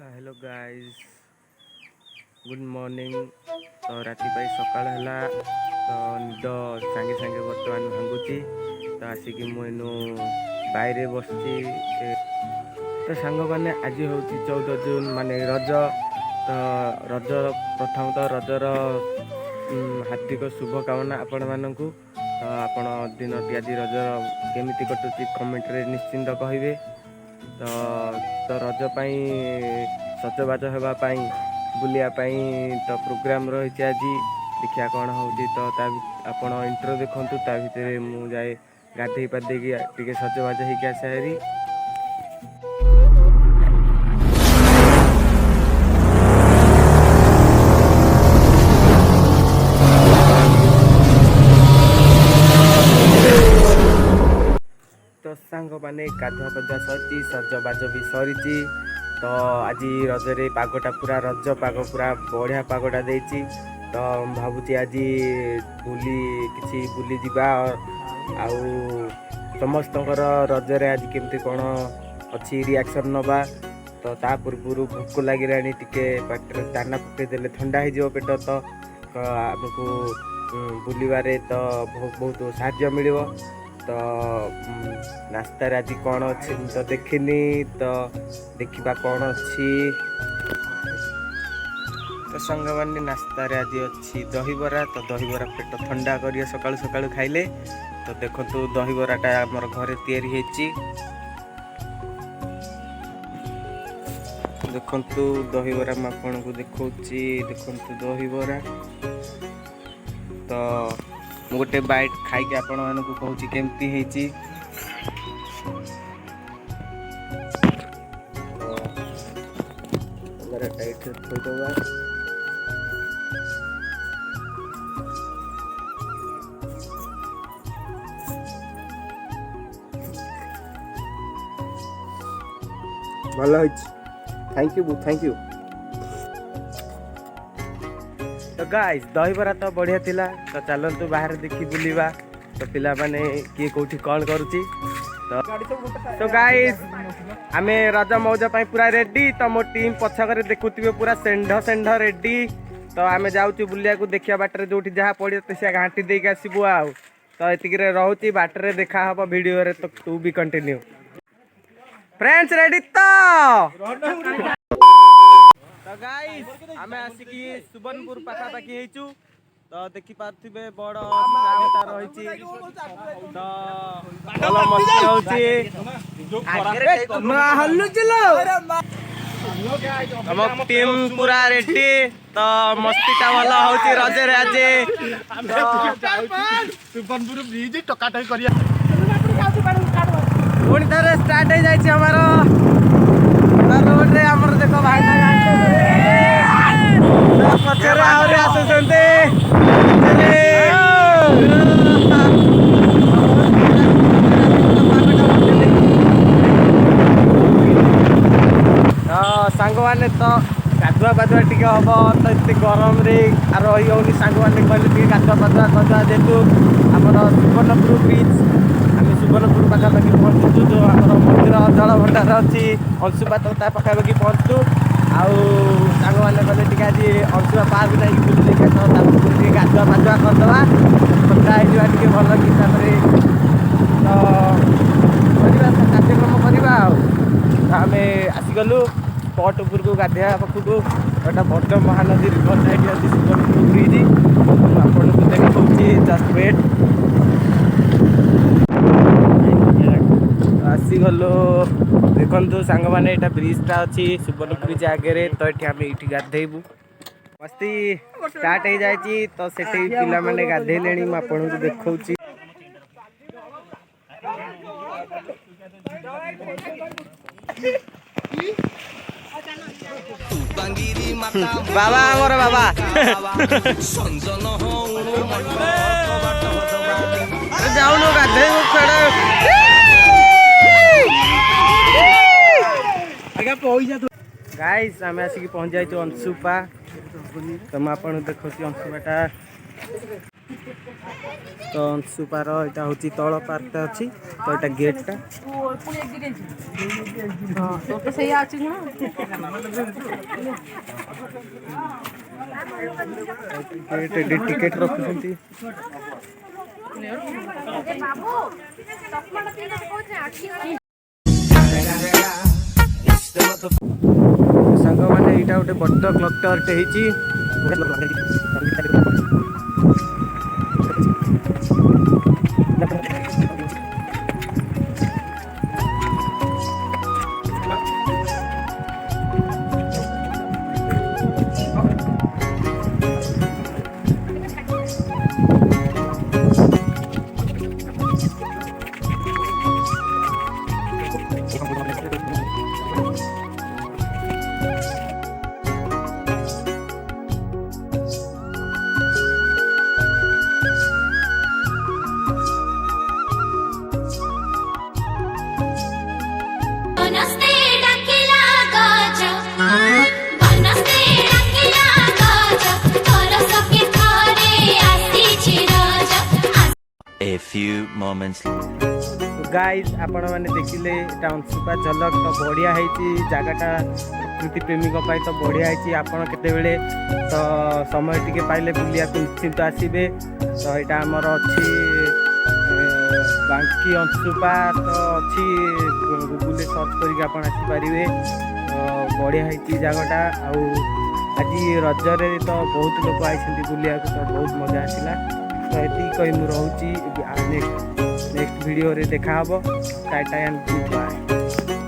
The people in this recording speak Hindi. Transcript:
Hello guys good morning. तो राति सकाल है तो निद सांगे सांगे बर्तमान भांगुची। तो आसिक मुझे बाहर बस तो सांग मैंने आज हूँ 14 जून माने रज। तो रज प्रथम तो रजर हार्दिक शुभकामना आपण मानू। तो आपण दिन आज रजर केमिति कटुची कमेंट रे निश्चिंत कहिबे। तो रज सजबाज होगापाई बुलियापाई तो प्रोग्राम रही आज देखिया कौन हो तो आपण इंट्रो देखु ता भितर मुझे गाधे पाधे टे सजबाज होगी आसे हारी। तो सांग मैंने गाधुआ पाधुआ सरी सजबाज भी सरी। तो आज रजरे पागटा पूरा रज पाग पूरा बढ़िया पागटा देती। तो भावुची आज किसी बुली जावा आउ समस्त रजरे आज केमती कौन अच्छी रिएक्शन नवा। तो ता पूर्व भोक लगे टे पेट दाना पकईदे ठंडा हो पेट। तो आमको बुलवारे तो बहुत साहाय्य मिल। तो नास्ता आज कौन अच्छी तो देखनी तो देखा कौन अच्छी। तो संग मैंने नास्ता आज अच्छी दहीबरा। तो दहीबरा पेट ठंडा कर सकाळु सकाळु खाइले। तो देखो दहीबराटा आमर घरे तैयारी होती। देखु दहीबरा आपण को देखौची देखु दहीबरा। तो गोटे बाइट खाई आपण मानक कहूँ केमती है। भल थैंक यू थैंक यू। तो गाइस दहीबरा तो बढ़िया थिला। तो चलतु बाहर देखी बुलिबा। तो पिला माने किए कोठी कौन करुची। तो गाइस आमे रज मौज पाई पूरा रेडी। तो मो टीम पछकरे देखुथिबे पूरा सेंढ सेंढ रेडी। तो आमे जाउची बुलिया को देखिया बाटरे जोठी जहा पड़ियो तो से घाटी देके आसीबो आ। तो एतिक रे रहउची बाटरे देखा हबो वीडियो रे। तो to be continue friends ready. तो गाइस आमे आसिकी सुबर्णपुर पाखापाखी हेचु। तो देखि पार्थिबे बड़ ग्रामटा रहिछि। तो भल मस्ती होछि ना हल्लु चलो। हम टीम पूरा रेडी। तो मस्तीटा भल होछि रजे रे आज। सुबर्णपुर ब्रिज टकाटक करिया पुणी थरे स्टार्ट हो जाइछि हमारो रोड रे। हमर देखो भाई पछरे आउरे आसुछन्ते। सांग मैंने तो गाधुआ पाधुआ टे हम। तो ये गरम रही होनी सांग मैंने कहले गाधुआ पाधुआ करवा। जेहेतु आम सुवर्णपुर ब्रिज आम सुवर्णपुर पाखापाखि पहुँचु। जो आम मंदिर जल भंडार अच्छी अंशुपा तो पाखापाखि पहुँचु। आउ सांग मैंने कहले आज अंशुपा पार्क नहीं बुले देखा। तो गाधुआ पाधुआ करदे सफा हो भल हिसाब से। तो कार्यक्रम करवा आम आसीगलु स्पट उपर को गाधेया पाखक। गोटे बड़ महानदी रिभर साइड अच्छी सुवर्णपुर ब्रिज। आपन को देखी जस्ट वेट आसीगलु देखु सांग मैंने यहाँ ब्रिजटा अच्छी सुवर्णपुर ब्रिज आगे। तो ये गाधेबू मस्ती स्टार्ट हो जाए। तो से पिला माने गाधेले आपन को देखौची। बाबा मोर बाबा जाऊन गाधे गाइस आम आसिक पहुँच जाइए अंशुपा। तो मुझे देखी अंशुपाटा तो अंशुपार यहाँ हूँ तल पार्कटा अच्छी तो यहाँ गेटा गेट टिकेट रखुंट सांग मैंने यहाँ गोटे बड़ क्लक टावरटे A few moments. गाइज आपण मैंने देखिले अंशुपा झलक तो बढ़िया है जगटा प्रकृति प्रेमी तो बढ़िया है आपड़ केतबेले तो समय टिके पाइले बुलिया निश्चिंत आसबे तो यहाँ आमर अच्छी बांकी अंशुपा तो अच्छी गूगल सर्च करके आसीपारे तो बढ़िया है जगटा आज रजरे तो बहुत लोग आई बुलिया तो बहुत मजा आसला तो ये कही मुझे नेक्स्ट वीडियो रे देखा टाटा एंड गुड बाय।